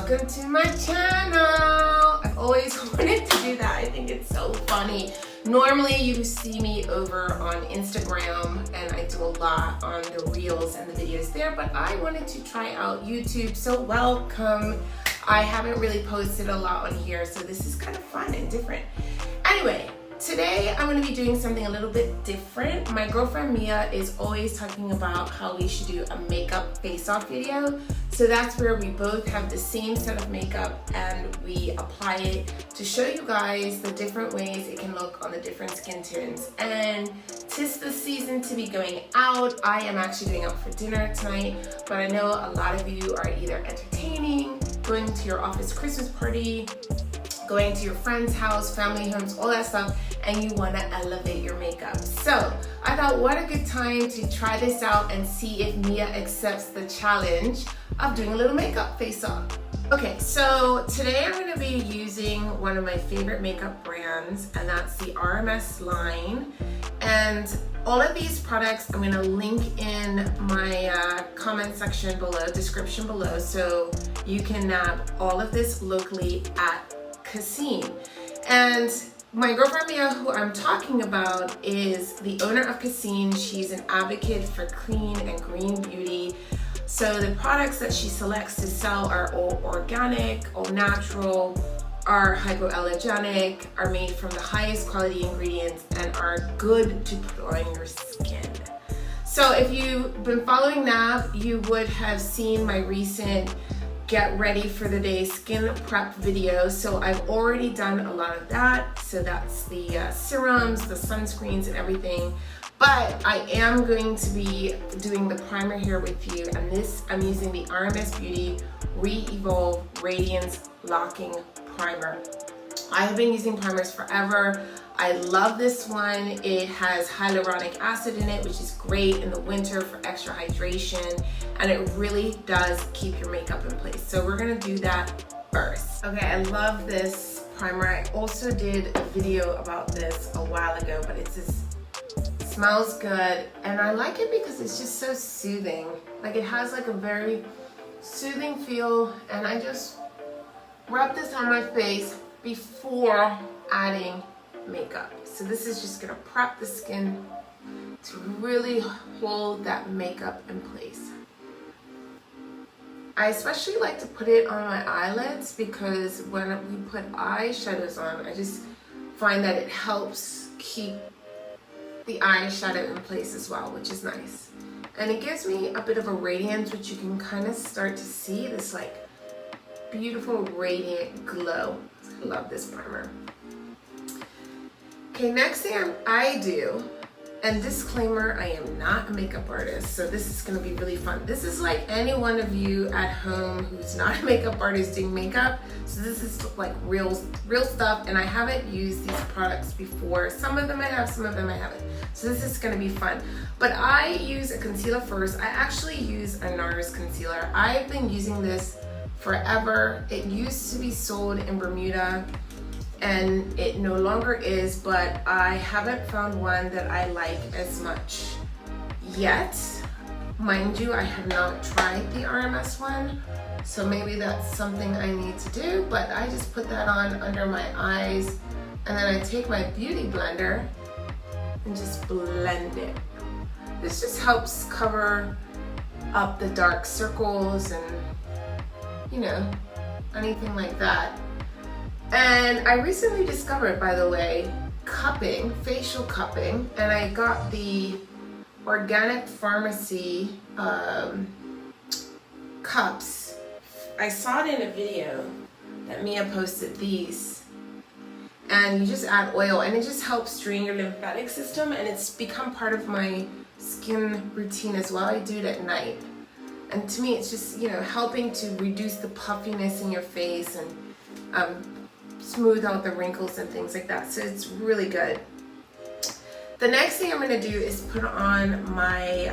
welcome to my channel. I've always wanted to do that. I think it's so funny. Normally you see me over on Instagram and I do a lot on the reels and the videos there, but I wanted to try out YouTube, so welcome. I haven't really posted a lot on here, so this is kind of fun and different. Anyway, today I'm going to be doing something a little bit different. My girlfriend Mia is always talking about how we should do a makeup face-off video. So that's where we both have the same set of makeup and we apply it to show you guys the different ways it can look on the different skin tones. And 'tis the season to be going out. I am actually going out for dinner tonight, but I know a lot of you are either entertaining, going to your office Christmas party, going to your friend's house, family homes, all that stuff, and you want to elevate your makeup. So I thought, what a good time to try this out and see if Mia accepts the challenge of doing a little makeup face-off. Okay, so today I'm going to be using one of my favorite makeup brands, and that's the RMS line. And all of these products I'm going to link in my comment section below, description below, so you can nab all of this locally at Cassine. And my girlfriend Mia, who I'm talking about, is the owner of Cassine. She's an advocate for clean and green beauty. So the products that she selects to sell are all organic, all natural, are hypoallergenic, are made from the highest quality ingredients, and are good to put on your skin. So if you've been following Nav, you would have seen my recent get ready for the day skin prep video. So I've already done a lot of that. So that's the serums, the sunscreens and everything. But I am going to be doing the primer here with you. And this, I'm using the RMS Beauty Re-Evolve Radiance Locking Primer. I have been using primers forever. I love this one. It has hyaluronic acid in it, which is great in the winter for extra hydration, and it really does keep your makeup in place. So we're gonna do that first. Okay, I love this primer. I also did a video about this a while ago, but it smells good, and I like it because it's just so soothing. Like, it has like a very soothing feel, and I just rub this on my face before adding makeup. So this is just gonna prep the skin to really hold that makeup in place. I especially like to put it on my eyelids because when we put eyeshadows on, I just find that it helps keep the eyeshadow in place as well, which is nice. And it gives me a bit of a radiance, which you can kind of start to see this like beautiful radiant glow. I love this primer. Okay, next thing I do, and disclaimer, I am not a makeup artist, so this is gonna be really fun. This is like any one of you at home who's not a makeup artist doing makeup. So this is like real stuff, and I haven't used these products before. Some of them I have, some of them I haven't. So this is gonna be fun. But I use a concealer first. I actually use a NARS concealer. I've been using this forever. It used to be sold in Bermuda, and it no longer is, but I haven't found one that I like as much yet. Mind you, I have not tried the RMS one, so maybe that's something I need to do, but I just put that on under my eyes, and then I take my beauty blender and just blend it. This just helps cover up the dark circles and, you know, anything like that. And I recently discovered, by the way, cupping, facial cupping, and I got the Organic Pharmacy cups. I saw it in a video that Mia posted these, and you just add oil and it just helps drain your lymphatic system, and it's become part of my skin routine as well. I do it at night, and to me it's just, you know, helping to reduce the puffiness in your face and smooth out the wrinkles and things like that. So it's really good. The next thing I'm going to do is put on my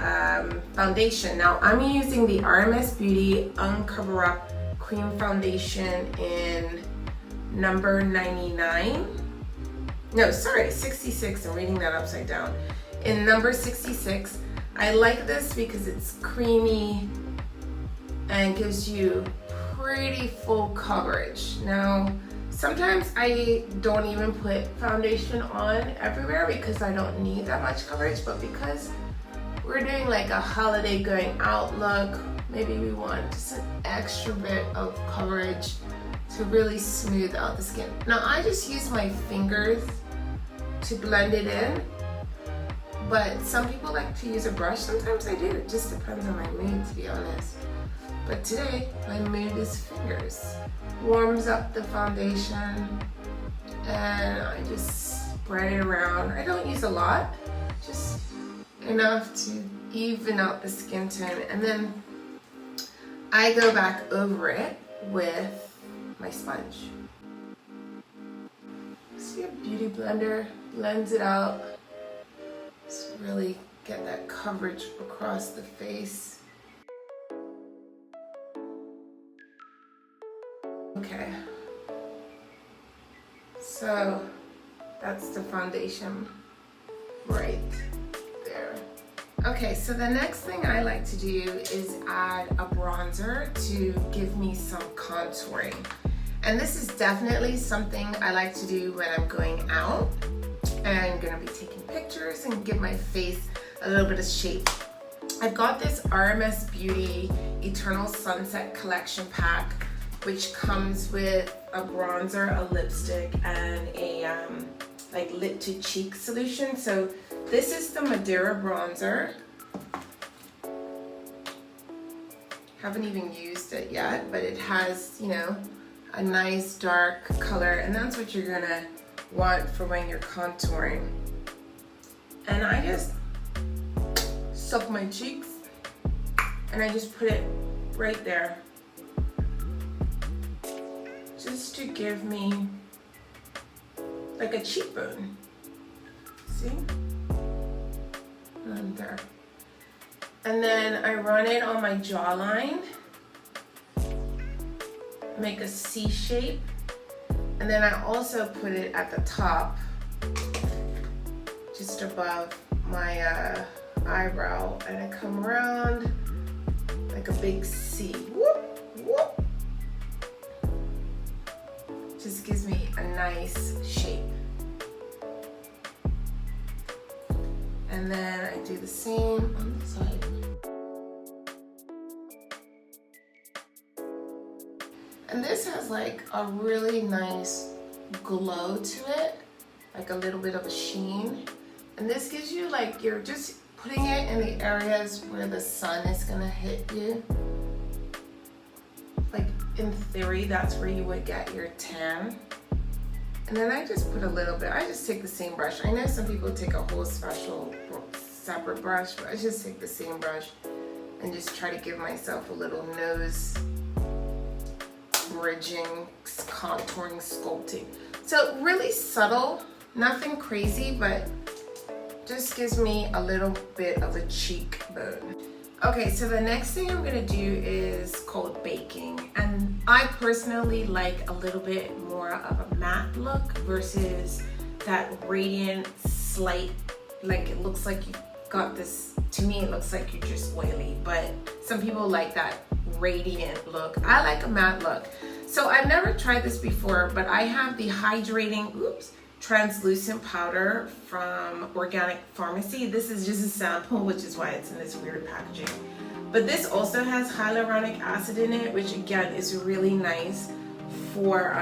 foundation. Now I'm using the RMS Beauty Uncover Up Cream Foundation in number 99. No, sorry, 66. I'm reading that upside down. In number 66. I like this because it's creamy and gives you pretty full coverage. Now, sometimes I don't even put foundation on everywhere because I don't need that much coverage, but because we're doing like a holiday going out look, maybe we want just an extra bit of coverage to really smooth out the skin. Now I just use my fingers to blend it in, but some people like to use a brush. Sometimes I do, it just depends on my mood, to be honest. But today, my mood is fingers. Warms up the foundation, and I just spread it around. I don't use a lot, just enough to even out the skin tone. And then I go back over it with my sponge. See, a beauty blender blends it out. Just really get that coverage across the face. Okay, so that's the foundation right there. Okay, so the next thing I like to do is add a bronzer to give me some contouring. And this is definitely something I like to do when I'm going out and gonna be taking pictures and give my face a little bit of shape. I've got this RMS Beauty Eternal Sunset Collection pack, which comes with a bronzer, a lipstick, and a like lip to cheek solution. So this is the Madeira bronzer. Haven't even used it yet, but it has, you know, a nice dark color, and that's what you're gonna want for when you're contouring. And I just soak my cheeks and I just put it right there, just to give me like a cheekbone. See? And there. And then I run it on my jawline, make a C shape, and then I also put it at the top, just above my eyebrow, and I come around like a big C. Whoop, whoop. Just gives me a nice shape. And then I do the same on the side. And this has like a really nice glow to it, like a little bit of a sheen. And this gives you like, you're just putting it in the areas where the sun is gonna hit you. Like in theory, that's where you would get your tan. And then I just put a little bit, I just take the same brush. I know some people take a whole separate brush, but I just take the same brush and just try to give myself a little nose bridging, contouring, sculpting. So really subtle, nothing crazy, but just gives me a little bit of a cheekbone. Okay, so the next thing I'm gonna do is called baking. And I personally like a little bit more of a matte look versus that radiant, slight, like it looks like you got this, to me it looks like you're just oily, but some people like that radiant look. I like a matte look. So I've never tried this before, but I have the Hydrating, translucent powder from Organic Pharmacy. This is just a sample, which is why it's in this weird packaging. But this also has hyaluronic acid in it, which again is really nice for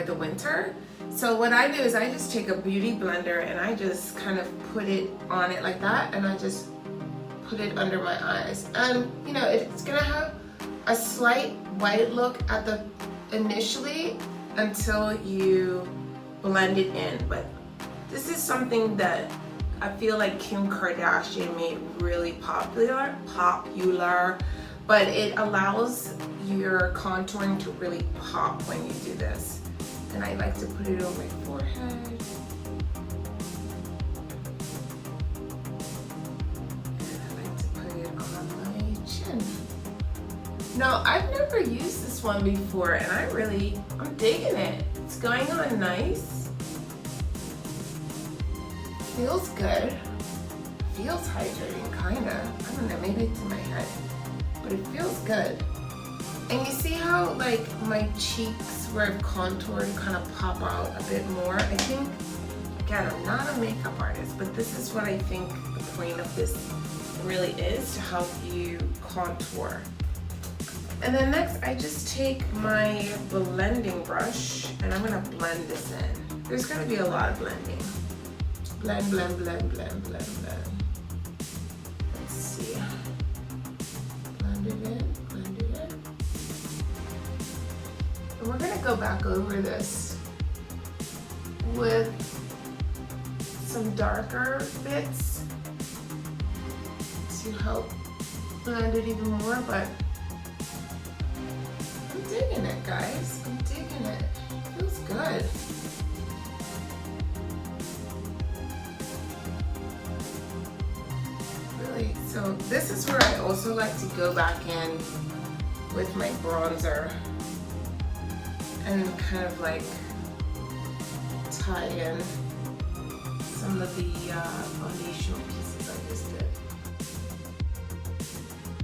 the winter. So what I do is I just take a beauty blender and I just kind of put it on it like that, and I just put it under my eyes. And you know, it's gonna have a slight white look at the initially until you blend it in. But this is something that I feel like Kim Kardashian made really popular, but it allows your contouring to really pop when you do this. And I like to put it on my forehead. And I like to put it on my chin. Now, I've never used this one before, and I'm digging it. It's going on nice. Feels good. Feels hydrating, kinda. I don't know, maybe it's in my head, but it feels good. And you see how like my cheeks where I've contoured kind of pop out a bit more? I think, again, I'm not a makeup artist, but this is what I think the point of this really is, to help you contour. And then next, I just take my blending brush and I'm gonna blend this in. There's gonna be a lot of blending. Blend, blend, blend, blend, blend, blend. Let's see. Blend it in, blend it in. And we're gonna go back over this with some darker bits to help blend it even more, but I'm digging it, guys. I'm digging it. It feels good. Really, so this is where I also like to go back in with my bronzer and kind of like tie in some of the foundational pieces I just did.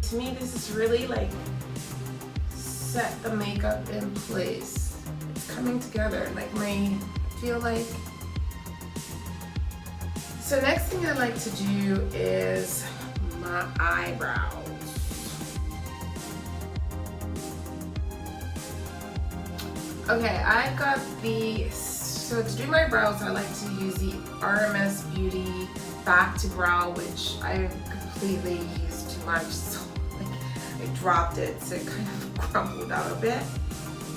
To me, this is really like set the makeup in place. It's coming together. Like I feel like. So next thing I like to do is my eyebrows. Okay, I got so to do my brows, I like to use the RMS Beauty Back to Brow, which I completely used too much, so like I dropped it, so it kind of crumpled out a bit.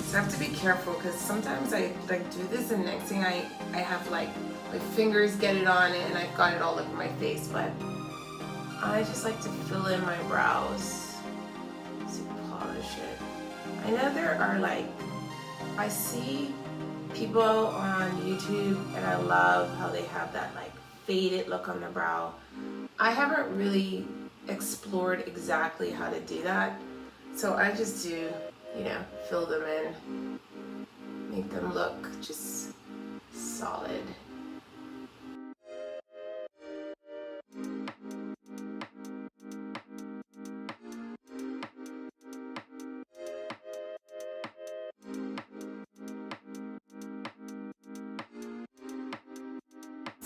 So I have to be careful because sometimes I like do this and next thing I have like my fingers get it on it and I've got it all over my face, but I just like to fill in my brows to polish it. I know there are like, I see people on YouTube and I love how they have that like faded look on the brow. I haven't really explored exactly how to do that, so I just do, you know, fill them in, make them look just solid.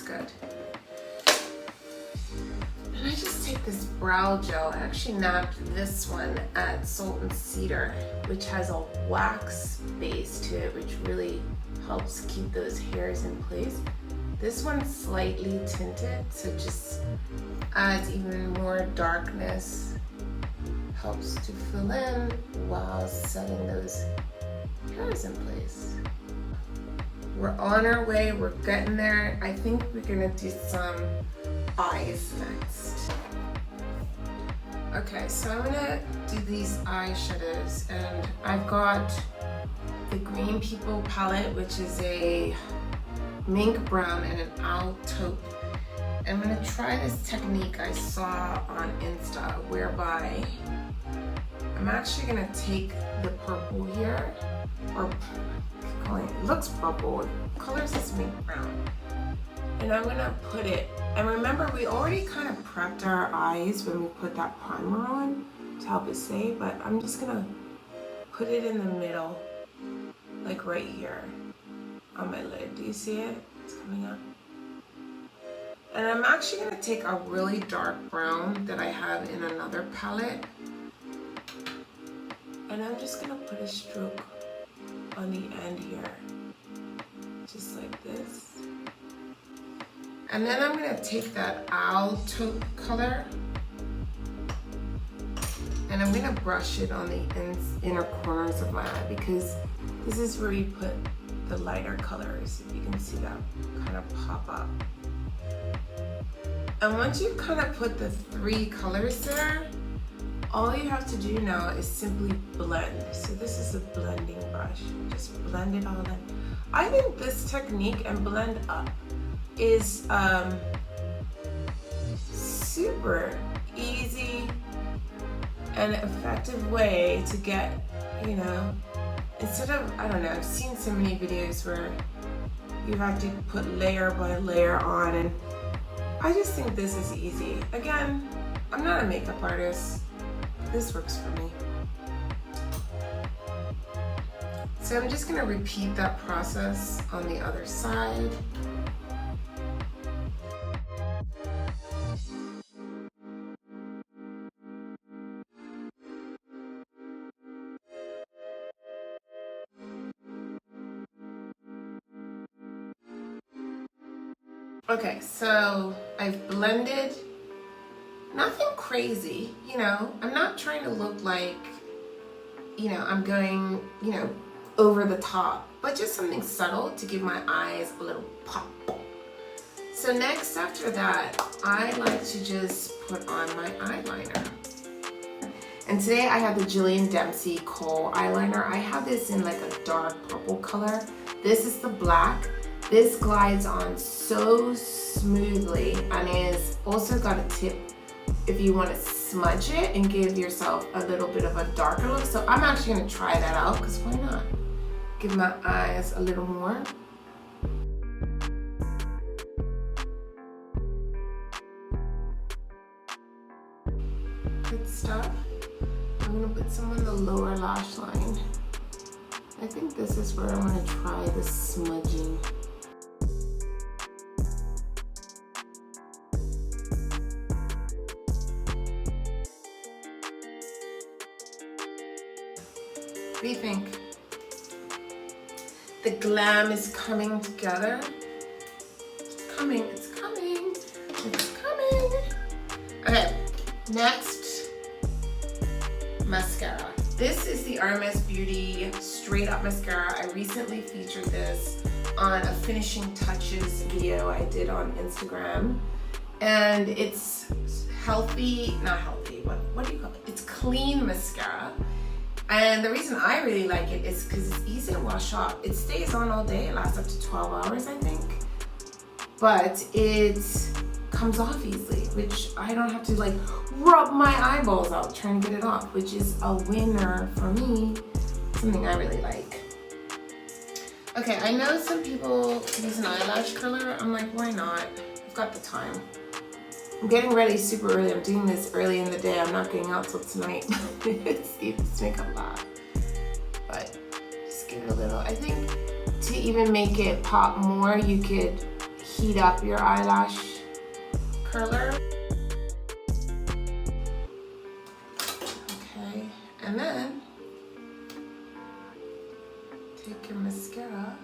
Good. And I just take this brow gel. I actually nabbed this one at Salt and Cedar, which has a wax base to it, which really helps keep those hairs in place. This one's slightly tinted, so just adds even more darkness, helps to fill in while setting those hairs in place. We're on our way, we're getting there. I think we're gonna do some eyes next. Okay, so I'm gonna do these eyeshadows, and I've got the Green People palette, which is a mink brown and an owl taupe. I'm gonna try this technique I saw on Insta, whereby I'm actually gonna take the purple here, or it looks purple, it colors this mink brown, and I'm gonna put it, and remember we already kind of prepped our eyes when we put that primer on to help it stay, but I'm just gonna put it in the middle, like right here on my lid. Do you see it? It's coming up. And I'm actually gonna take a really dark brown that I have in another palette, and I'm just gonna put a stroke on the end here, just like this. And then I'm gonna take that owl taupe color and I'm gonna brush it on the inner corners of my eye, because this is where you put the lighter colors. If you can see that kind of pop up. And once you kind of put the three colors there, all you have to do now is simply blend. So this is a blending brush. Just blend it all in. I think this technique and blend up is super easy and effective way to get, you know, instead of, I don't know, I've seen so many videos where you have to put layer by layer on, and I just think this is easy. Again, I'm not a makeup artist. This works for me. So I'm just gonna repeat that process on the other side. Okay, so I've blended, nothing crazy, you know, I'm not trying to look like, you know, I'm going, you know, over the top, but just something subtle to give my eyes a little pop. So next, after that, I like to just put on my eyeliner. And today I have the Jillian Dempsey Khol eyeliner. I have this in like a dark purple color. This is the black. This glides on so smoothly and is also got a tip if you want to smudge it and give yourself a little bit of a darker look. So I'm actually going to try that out because why not? Give my eyes a little more. Good stuff. I'm going to put some on the lower lash line. I think this is where I'm going to try the smudging. What do you think? The glam is coming together. It's coming, it's coming, it's coming. Okay, next, mascara. This is the RMS Beauty Straight Up Mascara. I recently featured this on a finishing touches video I did on Instagram. And it's healthy, not healthy, what do you call it? It's clean mascara. And the reason I really like it is because it's easy to wash off. It stays on all day, it lasts up to 12 hours, I think. But it comes off easily, which I don't have to like rub my eyeballs out trying to get it off, which is a winner for me, something I really like. Okay, I know some people use an eyelash curler. I'm like, why not? I've got the time. I'm getting ready super early. I'm doing this early in the day. I'm not getting out till tonight. See this makeup laugh. But just give it a little. I think to even make it pop more, you could heat up your eyelash curler. Okay, and then take your mascara.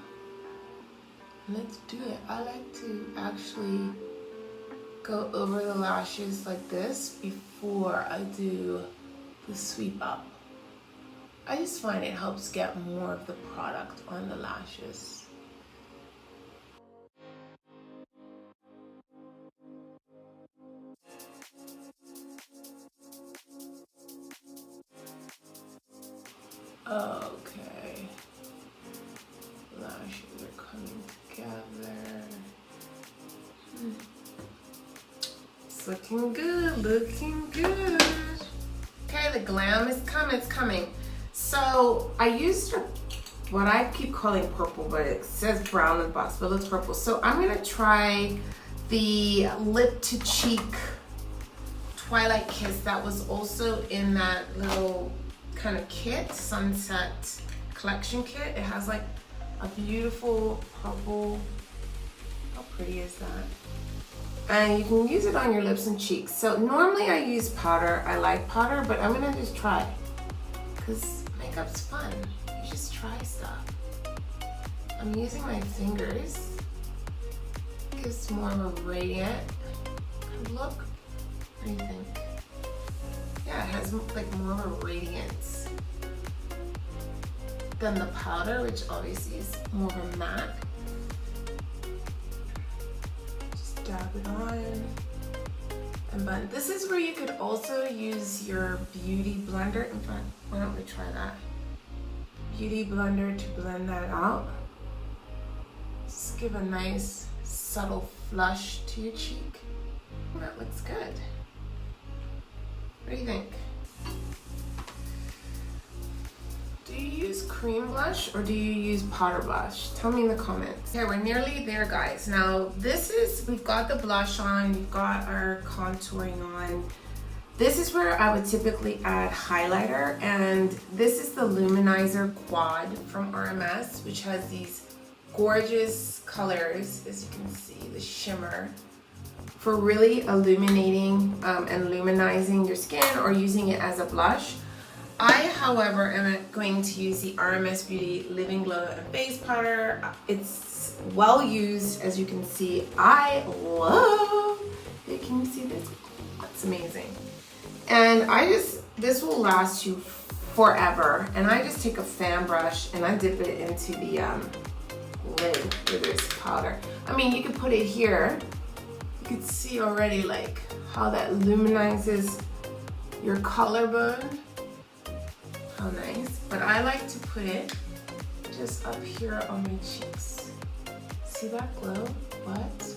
Let's do it. I like to actually go over the lashes like this before I do the sweep up. I just find it helps get more of the product on the lashes. Okay, lashes are coming together. It's looking good, looking good. Okay, the glam is coming, it's coming. So I used what I keep calling purple, but it says brown and box, but it's purple. So I'm gonna try the lip to cheek Twilight Kiss that was also in that little kind of kit, Sunset Collection kit. It has like a beautiful purple. How pretty is that? And you can use it on your lips and cheeks. So normally I use powder. I like powder, but I'm gonna just try because makeup's fun. You just try stuff. I'm using my fingers. Gives more of a radiant look. What do you think? Yeah, it has like more of a radiance than the powder, which obviously is more of a matte. Dab it on and blend. This is where you could also use your beauty blender. In fact, why don't we try that? Beauty blender to blend that out. Just give a nice subtle flush to your cheek. That looks good. What do you think? Do you use cream blush or do you use powder blush? Tell me in the comments. Okay, we're nearly there, guys. Now this is, we've got the blush on, we've got our contouring on. This is where I would typically add highlighter, and this is the Luminizer Quad from RMS, which has these gorgeous colors, as you can see, the shimmer, for really illuminating and luminizing your skin or using it as a blush. I, however, am going to use the RMS Beauty Living Glow and Face Powder. It's well used, as you can see. I love it. Can you see this? That's amazing. And this will last you forever. And I just take a fan brush and I dip it into the lid with this powder. I mean, you could put it here. You could see already like how that luminizes your collarbone. How nice. But I like to put it just up here on my cheeks. See that glow? What?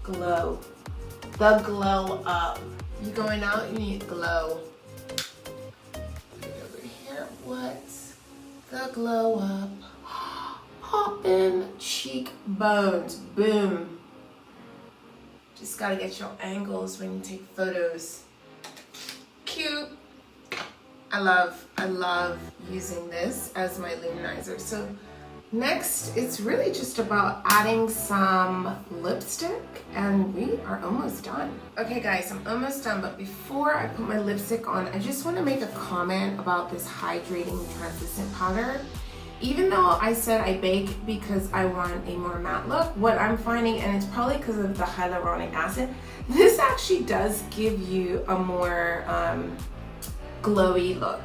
Glow. The glow up. You going out, you need glow. Put it over here. What? The glow up. Poppin' cheekbones. Boom. Just gotta get your angles when you take photos. Cute. I love using this as my luminizer. So next, it's really just about adding some lipstick, and we are almost done. Okay guys, I'm almost done, but before I put my lipstick on, I just want to make a comment about this hydrating translucent powder. Even though I said I bake because I want a more matte look, what I'm finding, and it's probably because of the hyaluronic acid, this actually does give you a more glowy look.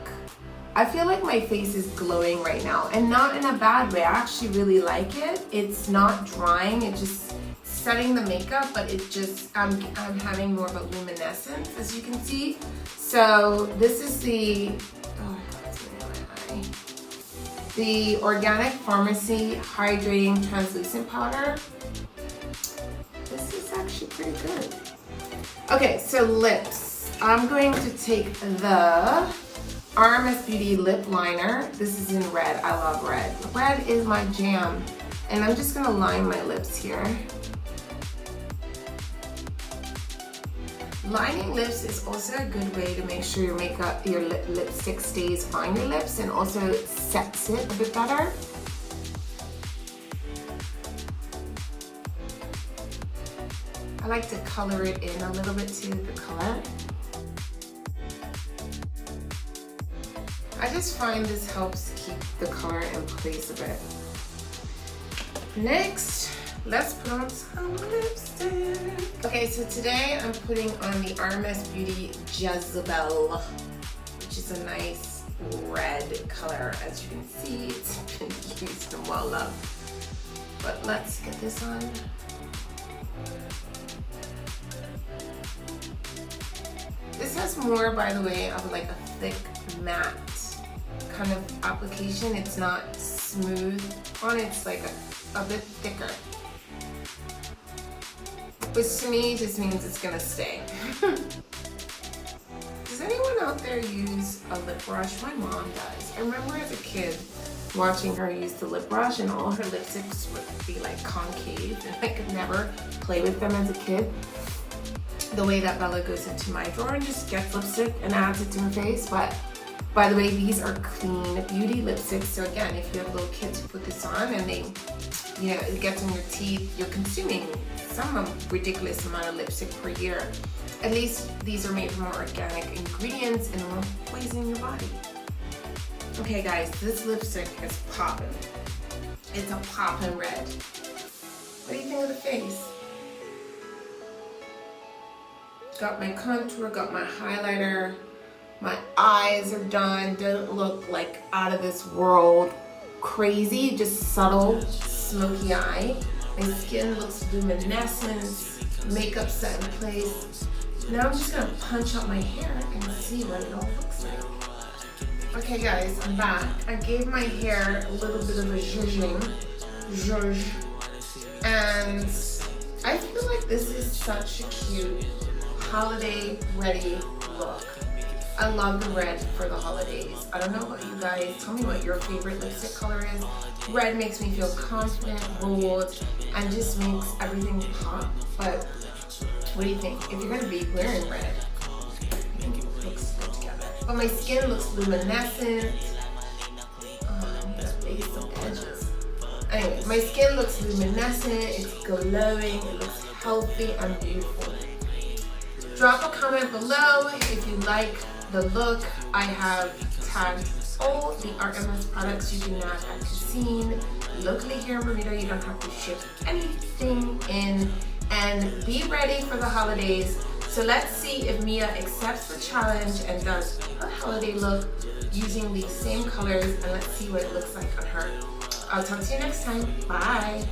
I feel like my face is glowing right now, and not in a bad way. I actually really like it. It's not drying, it's just setting the makeup, but it just, I'm having more of a luminescence, as you can see. So this is the, oh my God, it's getting in my eye. The Organic Pharmacy Hydrating Translucent Powder. This is actually pretty good. Okay, so lips. I'm going to take the RMS Beauty Lip Liner. This is in red. I love red. Red is my jam. And I'm just gonna line my lips here. Lining lips is also a good way to make sure your makeup, your lipstick stays on your lips and also sets it a bit better. I like to color it in a little bit too, the color. I just find this helps keep the color in place a bit. Next, let's put on some lipstick. Okay, so today I'm putting on the RMS Beauty Jezebel, which is a nice red color. As you can see, it's been used and well loved. But let's get this on. This has more, by the way, of like a thick matte kind of application. It's not smooth on, it's like a bit thicker. Which to me just means it's gonna stay. Does anyone out there use a lip brush? My mom does. I remember as a kid watching her use the lip brush and all her lipsticks would be like concave and I could never play with them as a kid. The way that Bella goes into my drawer and just gets lipstick and adds it to her face. But by the way, these are clean beauty lipsticks. So again, if you have little kids who put this on and they, you know, it gets on your teeth, you're consuming some ridiculous amount of lipstick per year. At least these are made from more organic ingredients and won't poison your body. Okay guys, this lipstick is popping. It's a poppin' red. What do you think of the face? Got my contour, got my highlighter. My eyes are done. Don't look like out of this world crazy, just subtle smoky eye. My skin looks luminescent, makeup set in place. Now I'm just gonna punch out my hair and see what it all looks like. Okay guys, I'm back. I gave my hair a little bit of a zhuzhing, and I feel like this is such a cute holiday ready look. I love the red for the holidays. I don't know about you guys. Tell me what your favorite lipstick color is. Red makes me feel confident, bold, and just makes everything pop. But what do you think? If you're gonna be wearing red, But my skin looks luminescent. Oh, I need to base some edges. Anyway, my skin looks luminescent, it's glowing, it looks healthy and beautiful. Drop a comment below if you like the look. I have tagged all the RMS products you can nab at Cassine. Locally here in Bermuda, you don't have to ship anything in. And be ready for the holidays. So let's see if Mia accepts the challenge and does a holiday look using these same colors, and let's see what it looks like on her. I'll talk to you next time. Bye.